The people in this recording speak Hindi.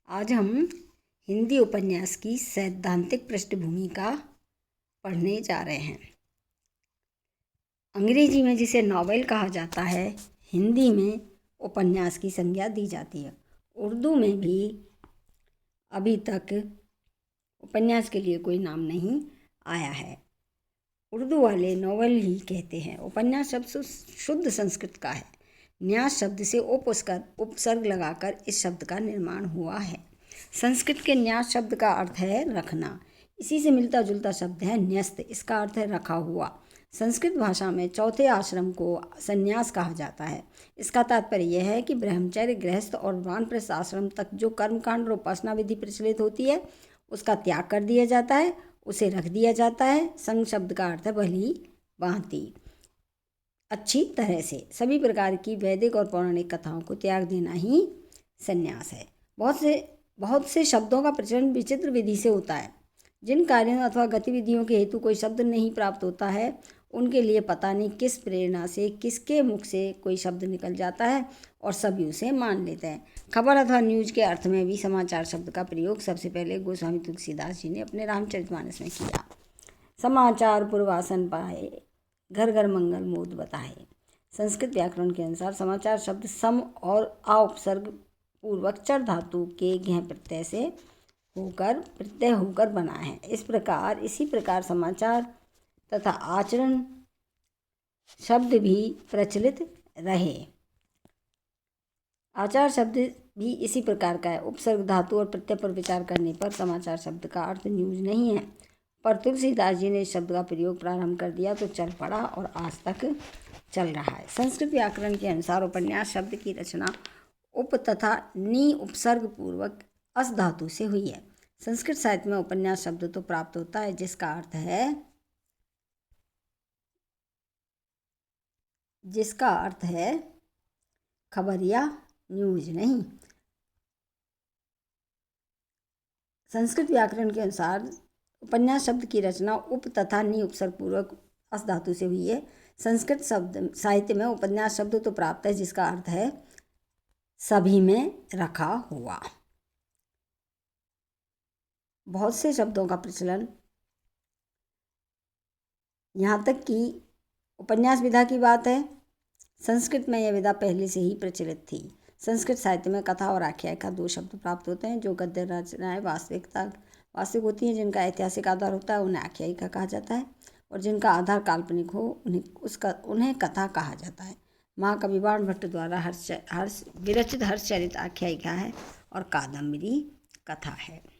आज हम हिंदी उपन्यास की सैद्धांतिक पृष्ठभूमि का पढ़ने जा रहे हैं। अंग्रेजी में जिसे नॉवेल कहा जाता है, हिंदी में उपन्यास की संज्ञा दी जाती है। उर्दू में भी अभी तक उपन्यास के लिए कोई नाम नहीं आया है। उर्दू वाले नॉवेल ही कहते हैं। उपन्यास शब्द शुद्ध संस्कृत का है। न्यास शब्द से उपसर्ग लगाकर इस शब्द का निर्माण हुआ है। संस्कृत के न्यास शब्द का अर्थ है रखना। इसी से मिलता जुलता शब्द है न्यस्त। इसका अर्थ है रखा हुआ। संस्कृत भाषा में चौथे आश्रम को संन्यास कहा जाता है। इसका तात्पर्य यह है कि ब्रह्मचर्य, गृहस्थ और वानप्रस्थ आश्रम तक जो कर्मकांड और उपासना विधि प्रचलित होती है उसका त्याग कर दिया जाता है, उसे रख दिया जाता है। संग शब्द का अर्थ है भली भांति, अच्छी तरह से। सभी प्रकार की वैदिक और पौराणिक कथाओं को त्याग देना ही संन्यास है। बहुत से शब्दों का प्रचलन विचित्र विधि से होता है। जिन कार्यों अथवा गतिविधियों के हेतु कोई शब्द नहीं प्राप्त होता है उनके लिए पता नहीं किस प्रेरणा से किसके मुख से कोई शब्द निकल जाता है और सभी उसे मान लेते हैं। खबर अथवा न्यूज के अर्थ में भी समाचार शब्द का प्रयोग सबसे पहले गोस्वामी तुलसीदास जी ने अपने रामचरितमानस में किया। समाचार पूर्वासन पाए, घर घर मंगल मोद बताए। संस्कृत व्याकरण के अनुसार समाचार शब्द सम और आ उपसर्ग पूर्वक चर धातु के घ प्रत्यय होकर बना है। इसी प्रकार समाचार तथा आचरण शब्द भी प्रचलित रहे। आचार शब्द भी इसी प्रकार का है। उपसर्ग धातु और प्रत्यय पर विचार करने पर समाचार शब्द का अर्थ न्यूज नहीं है, पर तुलसीदास जी ने इस शब्द का प्रयोग प्रारंभ कर दिया तो चल पड़ा और आज तक चल रहा है। संस्कृत व्याकरण के अनुसार उपन्यास शब्द की रचना उप तथा नी उपसर्ग पूर्वक अस धातु से हुई है। संस्कृत साहित्य में उपन्यास शब्द तो प्राप्त होता है जिसका अर्थ है खबर या न्यूज नहीं। संस्कृत व्याकरण के अनुसार उपन्यास शब्द की रचना उप तथा नी उपसर्ग पूर्वक अस धातु से हुई है। संस्कृत शब्द साहित्य में उपन्यास शब्द तो प्राप्त है जिसका अर्थ है सभी में रखा हुआ। बहुत से शब्दों का प्रचलन, यहाँ तक कि उपन्यास विधा की बात है, संस्कृत में यह विधा पहले से ही प्रचलित थी। संस्कृत साहित्य में कथा और आख्यायिका दो शब्द प्राप्त होते हैं। जो गद्य रचनाएं वास्तविक होती हैं, जिनका ऐतिहासिक आधार होता है, उन्हें आख्यायिका कहा जाता है, और जिनका आधार काल्पनिक हो उन्हें कथा कहा जाता है। महाकवि बाणभट्ट द्वारा विरचित हर्षचरित आख्यायिका है और कादम्बरी कथा है।